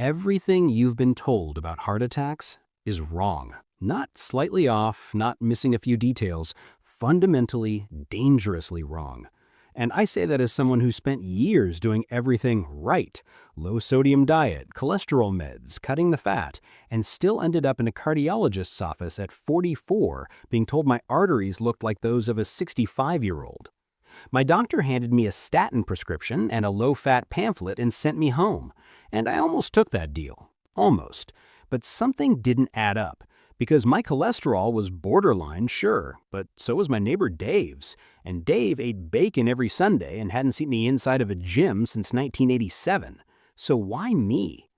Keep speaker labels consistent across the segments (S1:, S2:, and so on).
S1: Everything you've been told about heart attacks is wrong. Not slightly off, not missing a few details, fundamentally, dangerously wrong. And I say that as someone who spent years doing everything right. Low-sodium diet, cholesterol meds, cutting the fat, and still ended up in a cardiologist's office at 44 being told my arteries looked like those of a 65-year-old. My doctor handed me a statin prescription and a low-fat pamphlet and sent me home. And I almost took that deal. Almost. But something didn't add up. Because my cholesterol was borderline, sure, but so was my neighbor Dave's. And Dave ate bacon every Sunday and hadn't seen the inside of a gym since 1987. So why me?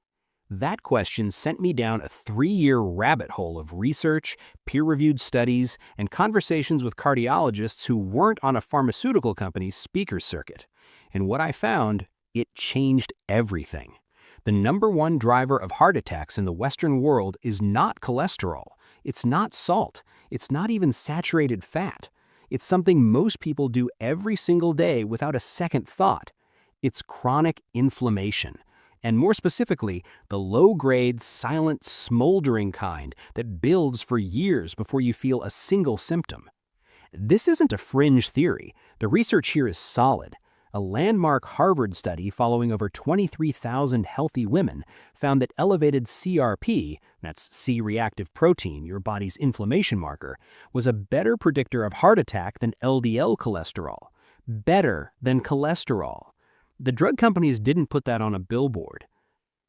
S1: That question sent me down a 3-year rabbit hole of research, peer-reviewed studies, and conversations with cardiologists who weren't on a pharmaceutical company's speaker circuit. And what I found, it changed everything. The #1 driver of heart attacks in the Western world is not cholesterol. It's not salt. It's not even saturated fat. It's something most people do every single day without a second thought. It's chronic inflammation. And more specifically, the low-grade, silent, smoldering kind that builds for years before you feel a single symptom. This isn't a fringe theory. The research here is solid. A landmark Harvard study following over 23,000 healthy women found that elevated CRP, that's C-reactive protein, your body's inflammation marker, was a better predictor of heart attack than LDL cholesterol. Better than cholesterol. The drug companies didn't put that on a billboard.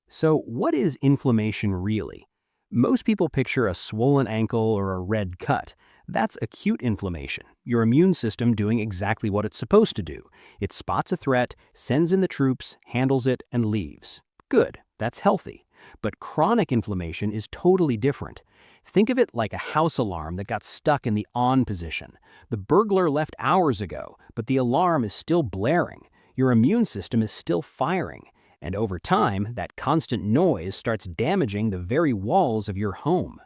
S1: So what is inflammation really? Most people picture a swollen ankle or a red cut. That's acute inflammation, your immune system doing exactly what it's supposed to do. It spots a threat, sends in the troops, handles it, and leaves. Good, that's healthy. But chronic inflammation is totally different. Think of it like a house alarm that got stuck in the on position. The burglar left hours ago, but the alarm is still blaring. Your immune system is still firing. And over time, that constant noise starts damaging the very walls of your home.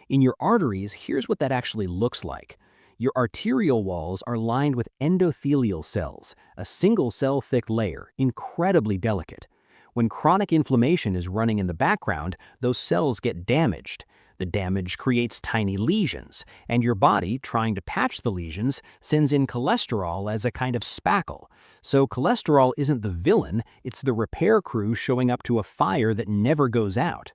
S1: In your arteries, here's what that actually looks like. Your arterial walls are lined with endothelial cells, a single-cell thick layer, incredibly delicate. When chronic inflammation is running in the background, those cells get damaged. The damage creates tiny lesions, and your body, trying to patch the lesions, sends in cholesterol as a kind of spackle. So cholesterol isn't the villain, it's the repair crew showing up to a fire that never goes out.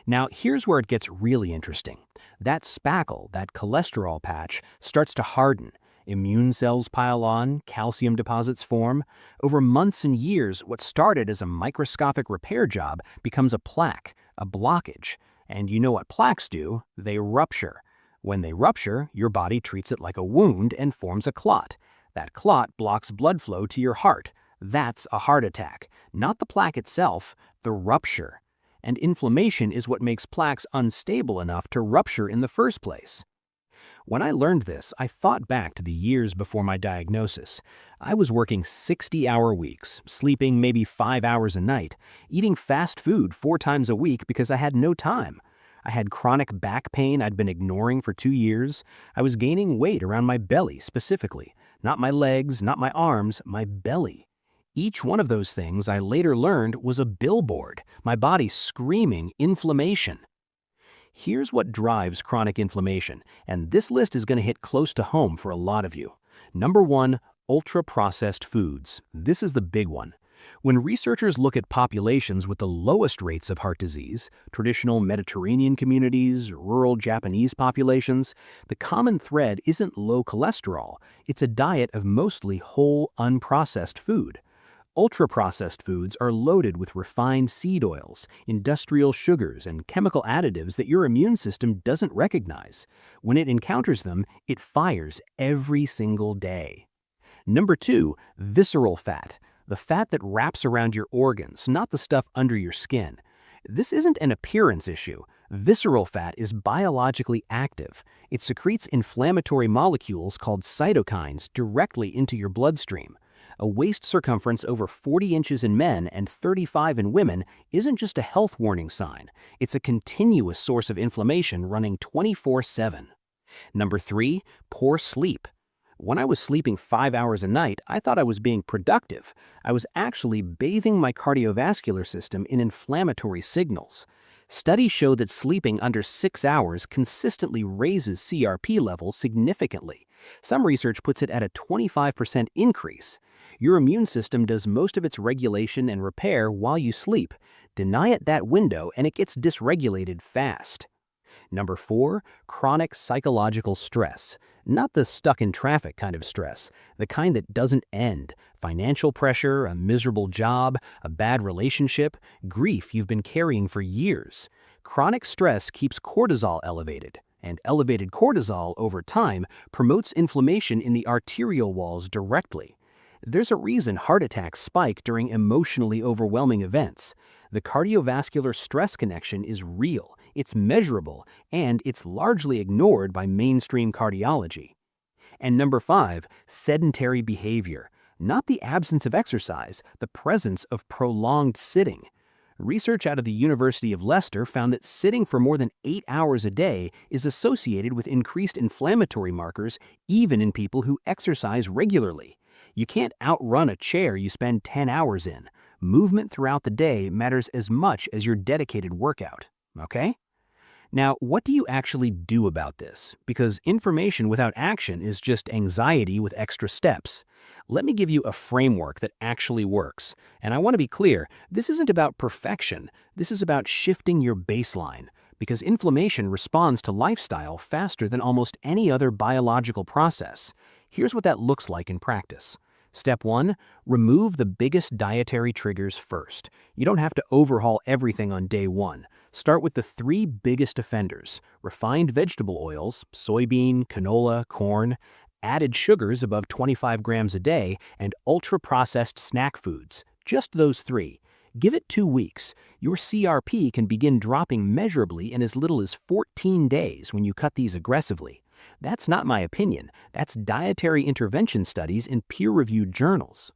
S1: Now, here's where it gets really interesting. That spackle, that cholesterol patch, starts to harden. Immune cells pile on, calcium deposits form. Over months and years, what started as a microscopic repair job becomes a plaque, a blockage. And you know what plaques do? They rupture. When they rupture, your body treats it like a wound and forms a clot. That clot blocks blood flow to your heart. That's a heart attack. Not the plaque itself, the rupture. And inflammation is what makes plaques unstable enough to rupture in the first place. When I learned this, I thought back to the years before my diagnosis. I was working 60-hour weeks, sleeping maybe 5 hours a night, eating fast food 4 times a week because I had no time. I had chronic back pain I'd been ignoring for 2 years. I was gaining weight around my belly specifically. Not my legs, not my arms, my belly. Each one of those things I later learned was a billboard, my body screaming inflammation. Here's what drives chronic inflammation, and this list is going to hit close to home for a lot of you. #1, ultra-processed foods. This is the big one. When researchers look at populations with the lowest rates of heart disease, traditional Mediterranean communities, rural Japanese populations, the common thread isn't low cholesterol, it's a diet of mostly whole, unprocessed food. Ultra-processed foods are loaded with refined seed oils, industrial sugars, and chemical additives that your immune system doesn't recognize. When it encounters them, it fires every single day. #2, visceral fat. The fat that wraps around your organs, not the stuff under your skin. This isn't an appearance issue. Visceral fat is biologically active. It secretes inflammatory molecules called cytokines directly into your bloodstream. A waist circumference over 40 inches in men and 35 in women isn't just a health warning sign. It's a continuous source of inflammation running 24/7. #3, poor sleep. When I was sleeping 5 hours a night, I thought I was being productive. I was actually bathing my cardiovascular system in inflammatory signals. Studies show that sleeping under 6 hours consistently raises CRP levels significantly. Some research puts it at a 25% increase. Your immune system does most of its regulation and repair while you sleep. Deny it that window and it gets dysregulated fast. Number 4, chronic psychological stress. Not the stuck in traffic kind of stress, the kind that doesn't end. Financial pressure, a miserable job, a bad relationship, grief you've been carrying for years. Chronic stress keeps cortisol elevated, and elevated cortisol over time promotes inflammation in the arterial walls directly. There's a reason heart attacks spike during emotionally overwhelming events. The cardiovascular stress connection is real, it's measurable, and it's largely ignored by mainstream cardiology. And number 5, sedentary behavior. Not the absence of exercise, the presence of prolonged sitting. Research out of the University of Leicester found that sitting for more than 8 hours a day is associated with increased inflammatory markers even in people who exercise regularly. You can't outrun a chair you spend 10 hours in. Movement throughout the day matters as much as your dedicated workout, okay? Now, what do you actually do about this? Because information without action is just anxiety with extra steps. Let me give you a framework that actually works. And I want to be clear, this isn't about perfection. This is about shifting your baseline. Because inflammation responds to lifestyle faster than almost any other biological process. Here's what that looks like in practice. Step 1, remove the biggest dietary triggers first. You don't have to overhaul everything on day 1. Start with the 3 biggest offenders: refined vegetable oils, soybean, canola, corn, added sugars above 25 grams a day, and ultra-processed snack foods. Just those 3. Give it 2 weeks. Your CRP can begin dropping measurably in as little as 14 days when you cut these aggressively. That's not my opinion. That's dietary intervention studies in peer-reviewed journals.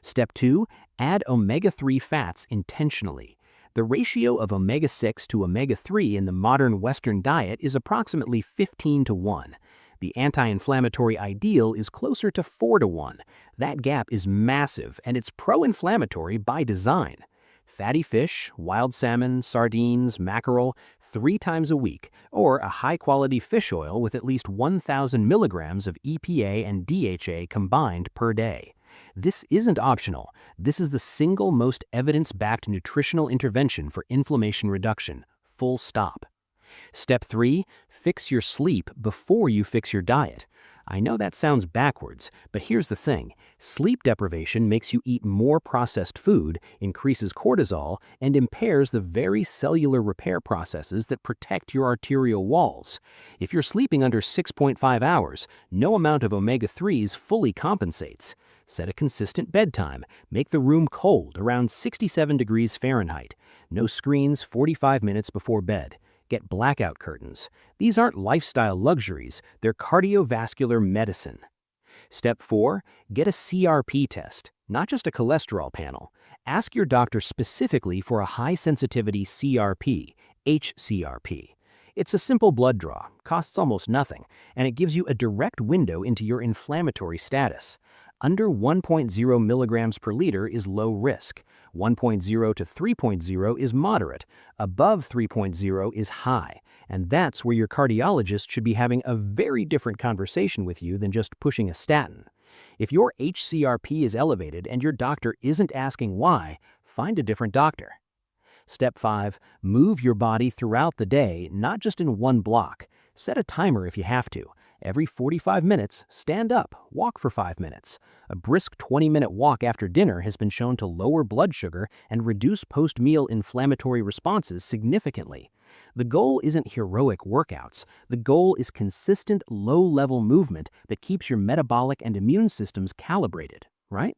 S1: Step 2, add omega-3 fats intentionally. The ratio of omega-6 to omega-3 in the modern Western diet is approximately 15:1. The anti-inflammatory ideal is closer to 4:1. That gap is massive, and it's pro-inflammatory by design. Fatty fish, wild salmon, sardines, mackerel, 3 times a week, or a high-quality fish oil with at least 1,000 milligrams of EPA and DHA combined per day. This isn't optional. This is the single most evidence-backed nutritional intervention for inflammation reduction. Full stop. Step 3, fix your sleep before you fix your diet. I know that sounds backwards, but here's the thing. Sleep deprivation makes you eat more processed food, increases cortisol, and impairs the very cellular repair processes that protect your arterial walls. If you're sleeping under 6.5 hours, no amount of omega-3s fully compensates. Set a consistent bedtime. Make the room cold, around 67 degrees Fahrenheit. No screens 45 minutes before bed. Get blackout curtains. These aren't lifestyle luxuries, they're cardiovascular medicine. Step 4, get a CRP test, not just a cholesterol panel. Ask your doctor specifically for a high-sensitivity CRP, hs-CRP. It's a simple blood draw, costs almost nothing, and it gives you a direct window into your inflammatory status. Under 1.0 milligrams per liter is low risk. 1.0 to 3.0 is moderate. Above 3.0 is high. And that's where your cardiologist should be having a very different conversation with you than just pushing a statin. If your hs-CRP is elevated and your doctor isn't asking why, find a different doctor. Step 5, move your body throughout the day, not just in one block. Set a timer if you have to. Every 45 minutes, stand up, walk for 5 minutes. A brisk 20-minute walk after dinner has been shown to lower blood sugar and reduce post-meal inflammatory responses significantly. The goal isn't heroic workouts. The goal is consistent, low-level movement that keeps your metabolic and immune systems calibrated, right?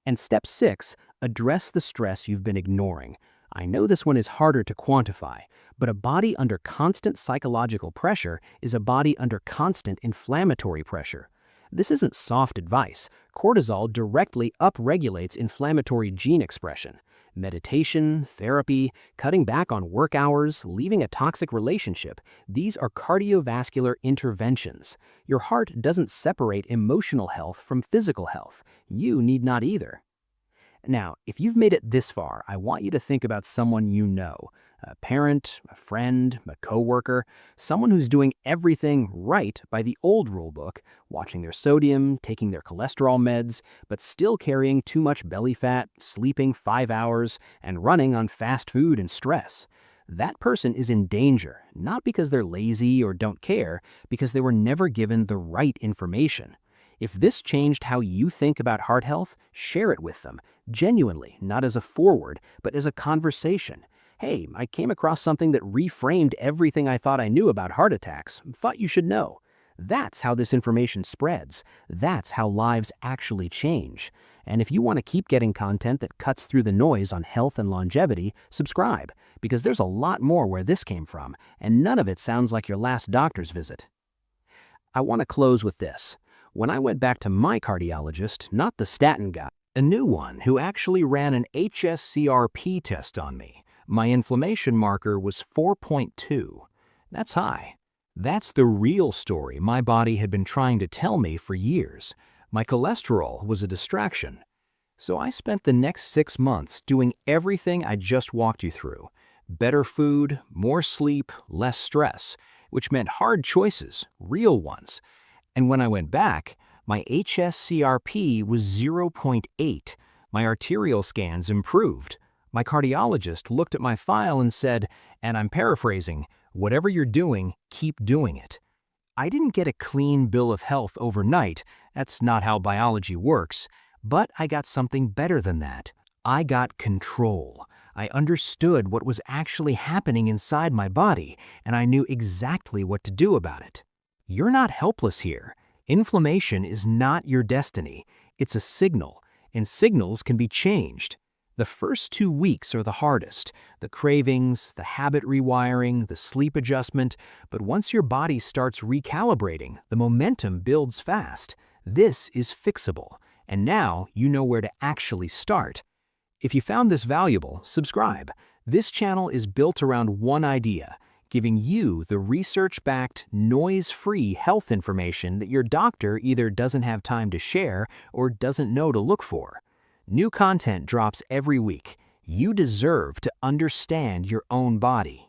S1: And step 6, address the stress you've been ignoring. I know this one is harder to quantify, but a body under constant psychological pressure is a body under constant inflammatory pressure. This isn't soft advice. Cortisol directly upregulates inflammatory gene expression.
S2: Meditation, therapy, cutting back on work hours, leaving a toxic relationship, these are cardiovascular interventions. Your heart doesn't separate emotional health from physical health. You need not either. Now, if you've made it this far, I want you to think about someone you know, a parent, a friend, a coworker, someone who's doing everything right by the old rule book, watching their sodium, taking their cholesterol meds, but still carrying too much belly fat, sleeping 5 hours, and running on fast food and stress. That person is in danger, not because they're lazy or don't care, because they were never given the right information. If this changed how you think about heart health, share it with them, genuinely, not as a forward, but as a conversation. Hey, I came across something that reframed everything I thought I knew about heart attacks. Thought you should know. That's how this information spreads. That's how lives actually change. And if you want to keep getting content that cuts through the noise on health and longevity, subscribe, because there's a lot more where this came from, and none of it sounds like your last doctor's visit. I want to close with this. When I went back to my cardiologist, not the statin guy,
S1: A new one who actually ran an hs-CRP test on me. My inflammation marker was 4.2. That's high. That's the real story my body had been trying to tell me for years. My cholesterol was a distraction. So I spent the next 6 months doing everything I just walked you through. Better food, more sleep, less stress, which meant hard choices, real ones. And when I went back, my hs-CRP was 0.8. My arterial scans improved. My cardiologist looked at my file and said, and I'm paraphrasing, "Whatever you're doing, keep doing it." I didn't get a clean bill of health overnight. That's not how biology works. But I got something better than that. I got control. I understood what was actually happening inside my body, and I knew exactly what to do about it. You're not helpless here. Inflammation is not your destiny. It's a signal, and signals can be changed. The first 2 weeks are the hardest. The cravings, the habit rewiring, the sleep adjustment. But once your body starts recalibrating, the momentum builds fast. This is fixable, and now you know where to actually start. If you found this valuable, subscribe. This channel is built around one idea: giving you the research-backed, noise-free health information that your doctor either doesn't have time to share or doesn't know to look for. New content drops every week. You deserve to understand your own body.